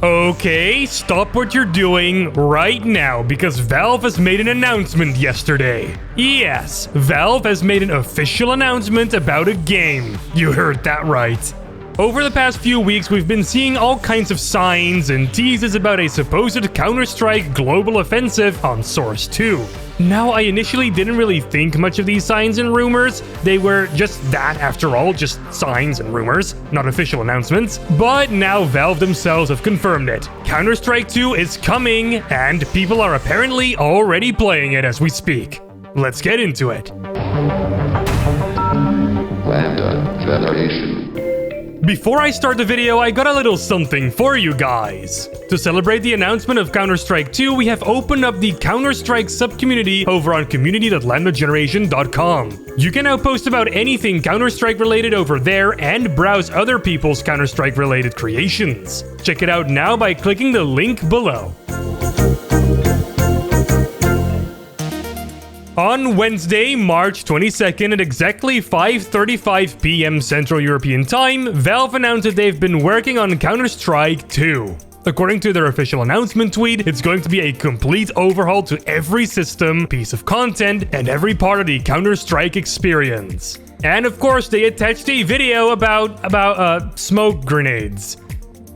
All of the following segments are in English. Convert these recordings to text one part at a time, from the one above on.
Okay, stop what you're doing right now because Valve has made an announcement yesterday. Yes, Valve has made an official announcement about a game. You heard that right. Over the past few weeks, we've been seeing all kinds of signs and teases about a supposed Counter-Strike global offensive on Source 2. Now, I initially didn't really think much of these signs and rumors. They were just that, after all, just signs and rumors, not official announcements. But now Valve themselves have confirmed it. Counter-Strike 2 is coming, and people are apparently already playing it as we speak. Let's get into it. LambdaGeneration. Before I start the video, I got a little something for you guys. To celebrate the announcement of Counter-Strike 2, we have opened up the Counter-Strike subcommunity over on community.LambdaGeneration.com. You can now post about anything Counter-Strike related over there and browse other people's Counter-Strike related creations. Check it out now by clicking the link below. On Wednesday, March 22nd at exactly 5:35 p.m. Central European Time, Valve announced that they've been working on Counter-Strike 2. According to their official announcement tweet, it's going to be a complete overhaul to every system, piece of content, and every part of the Counter-Strike experience. And of course, they attached a video about smoke grenades.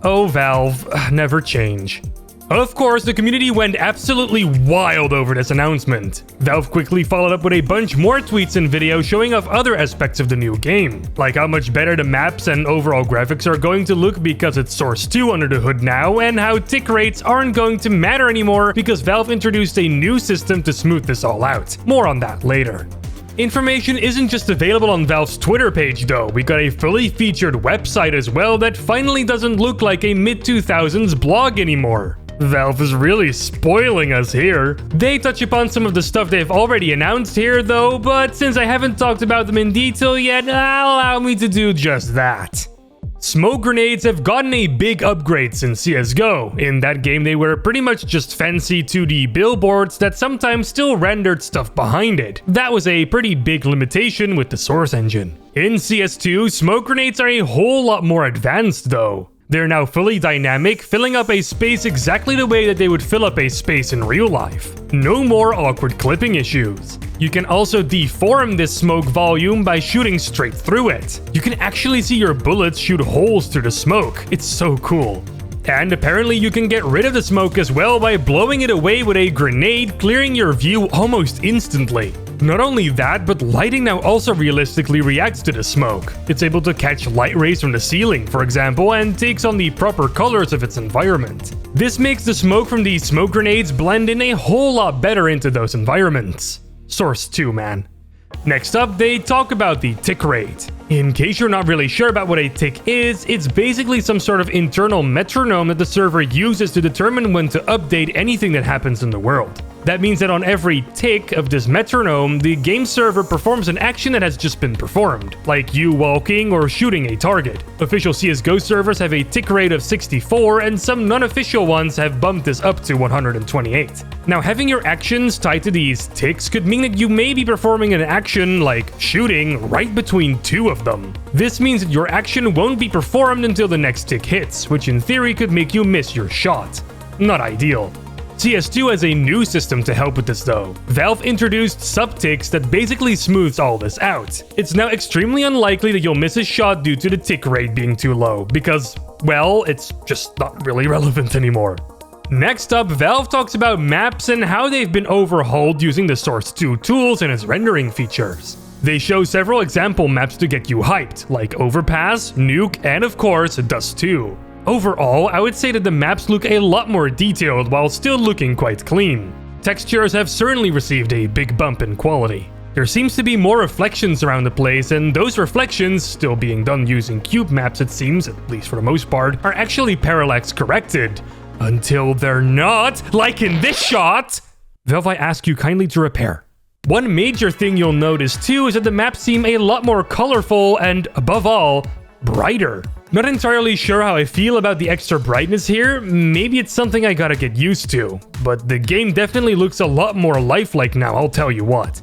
Oh, Valve, never change. Of course, the community went absolutely wild over this announcement. Valve quickly followed up with a bunch more tweets and videos showing off other aspects of the new game, like how much better the maps and overall graphics are going to look because it's Source 2 under the hood now, and how tick rates aren't going to matter anymore because Valve introduced a new system to smooth this all out. More on that later. Information isn't just available on Valve's Twitter page though, we got a fully featured website as well that finally doesn't look like a mid-2000s blog anymore. Valve is really spoiling us here. They touch upon some of the stuff they've already announced here though, but since I haven't talked about them in detail yet, allow me to do just that. Smoke grenades have gotten a big upgrade since CSGO. In that game they were pretty much just fancy 2D billboards that sometimes still rendered stuff behind it. That was a pretty big limitation with the Source engine. In CS2, smoke grenades are a whole lot more advanced though. They're now fully dynamic, filling up a space exactly the way that they would fill up a space in real life. No more awkward clipping issues. You can also deform this smoke volume by shooting straight through it. You can actually see your bullets shoot holes through the smoke. It's so cool. And apparently you can get rid of the smoke as well by blowing it away with a grenade, clearing your view almost instantly. Not only that, but lighting now also realistically reacts to the smoke. It's able to catch light rays from the ceiling, for example, and takes on the proper colors of its environment. This makes the smoke from these smoke grenades blend in a whole lot better into those environments. Source 2, man. Next up, they talk about the tick rate. In case you're not really sure about what a tick is, it's basically some sort of internal metronome that the server uses to determine when to update anything that happens in the world. That means that on every tick of this metronome, the game server performs an action that has just been performed, like you walking or shooting a target. Official CSGO servers have a tick rate of 64, and some non-official ones have bumped this up to 128. Now, having your actions tied to these ticks could mean that you may be performing an action, like shooting, right between two of them. This means that your action won't be performed until the next tick hits, which in theory could make you miss your shot. Not ideal. CS2 has a new system to help with this though. Valve introduced sub-ticks that basically smooths all this out. It's now extremely unlikely that you'll miss a shot due to the tick rate being too low, because, well, it's just not really relevant anymore. Next up, Valve talks about maps and how they've been overhauled using the Source 2 tools and its rendering features. They show several example maps to get you hyped, like Overpass, Nuke, and of course, Dust 2. Overall, I would say that the maps look a lot more detailed while still looking quite clean. Textures have certainly received a big bump in quality. There seems to be more reflections around the place, and those reflections, still being done using cube maps it seems, at least for the most part, are actually parallax corrected. Until they're not, like in this shot! Valve, I ask you kindly to repair. One major thing you'll notice too is that the maps seem a lot more colorful and, above all, brighter. Not entirely sure how I feel about the extra brightness here, maybe it's something I gotta get used to, but the game definitely looks a lot more lifelike now, I'll tell you what.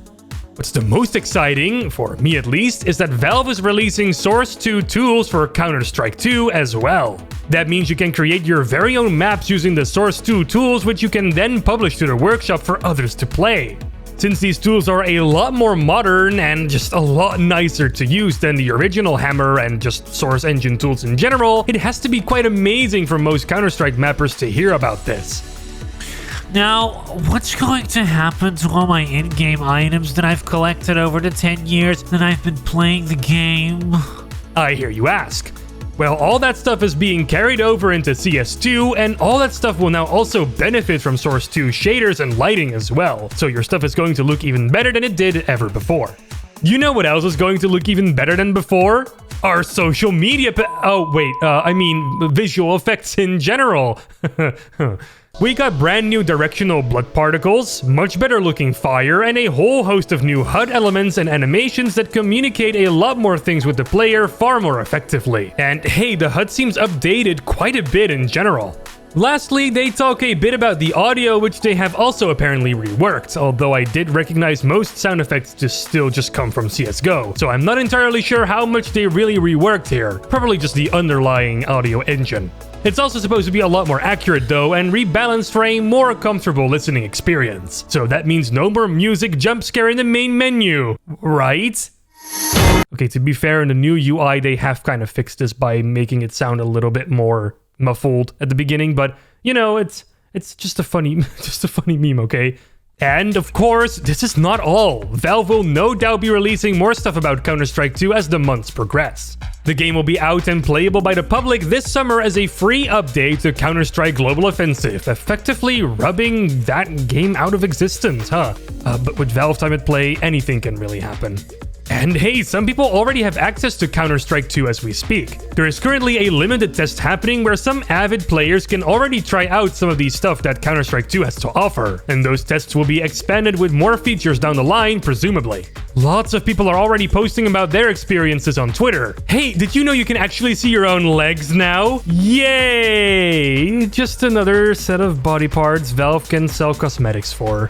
What's the most exciting, for me at least, is that Valve is releasing Source 2 tools for Counter-Strike 2 as well. That means you can create your very own maps using the Source 2 tools, which you can then publish to the workshop for others to play. Since these tools are a lot more modern and just a lot nicer to use than the original Hammer and just Source Engine tools in general, it has to be quite amazing for most Counter-Strike mappers to hear about this. Now, what's going to happen to all my in-game items that I've collected over the 10 years that I've been playing the game? I hear you ask. Well, all that stuff is being carried over into CS2, and all that stuff will now also benefit from Source 2 shaders and lighting as well, so your stuff is going to look even better than it did ever before. You know what else is going to look even better than before? Our social media I mean visual effects in general. We got brand new directional blood particles, much better looking fire, and a whole host of new HUD elements and animations that communicate a lot more things with the player far more effectively. And hey, the HUD seems updated quite a bit in general. Lastly, they talk a bit about the audio, which they have also apparently reworked, although I did recognize most sound effects still just come from CSGO, so I'm not entirely sure how much they really reworked here, probably just the underlying audio engine. It's also supposed to be a lot more accurate though, and rebalanced for a more comfortable listening experience. So that means no more music jump scare in the main menu, right? Okay, to be fair, in the new UI they have kind of fixed this by making it sound a little bit more muffled at the beginning, but you know, it's just a funny meme, okay? And of course, this is not all. Valve will no doubt be releasing more stuff about Counter-Strike 2 as the months progress. The game will be out and playable by the public this summer as a free update to Counter-Strike Global Offensive, effectively rubbing that game out of existence, huh? But with Valve Time at Play, anything can really happen. And hey, some people already have access to Counter-Strike 2 as we speak. There is currently a limited test happening where some avid players can already try out some of the stuff that Counter-Strike 2 has to offer, and those tests will be expanded with more features down the line, presumably. Lots of people are already posting about their experiences on Twitter. Hey, did you know you can actually see your own legs now? Yay! Just another set of body parts Valve can sell cosmetics for.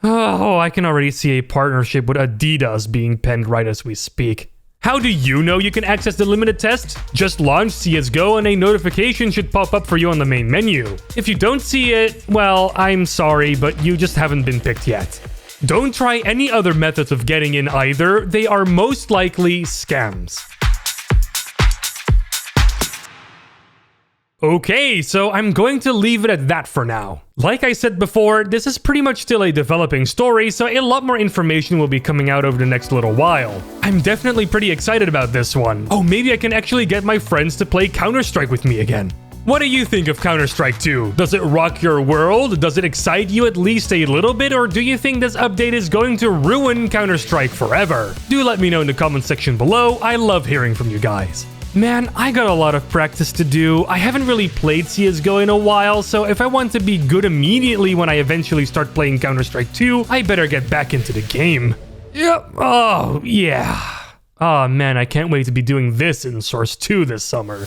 Oh, I can already see a partnership with Adidas being penned right as we speak. How do you know you can access the limited test? Just launch CSGO and a notification should pop up for you on the main menu. If you don't see it, well, I'm sorry, but you just haven't been picked yet. Don't try any other methods of getting in either, they are most likely scams. Okay, so I'm going to leave it at that for now. Like I said before, this is pretty much still a developing story, so a lot more information will be coming out over the next little while. I'm definitely pretty excited about this one. Oh, maybe I can actually get my friends to play Counter-Strike with me again. What do you think of Counter-Strike 2? Does it rock your world? Does it excite you at least a little bit? Or do you think this update is going to ruin Counter-Strike forever? Do let me know in the comment section below. I love hearing from you guys. Man, I got a lot of practice to do. I haven't really played CSGO in a while, so if I want to be good immediately when I eventually start playing Counter-Strike 2, I better get back into the game. Yep. Oh, yeah. Oh man, I can't wait to be doing this in Source 2 this summer.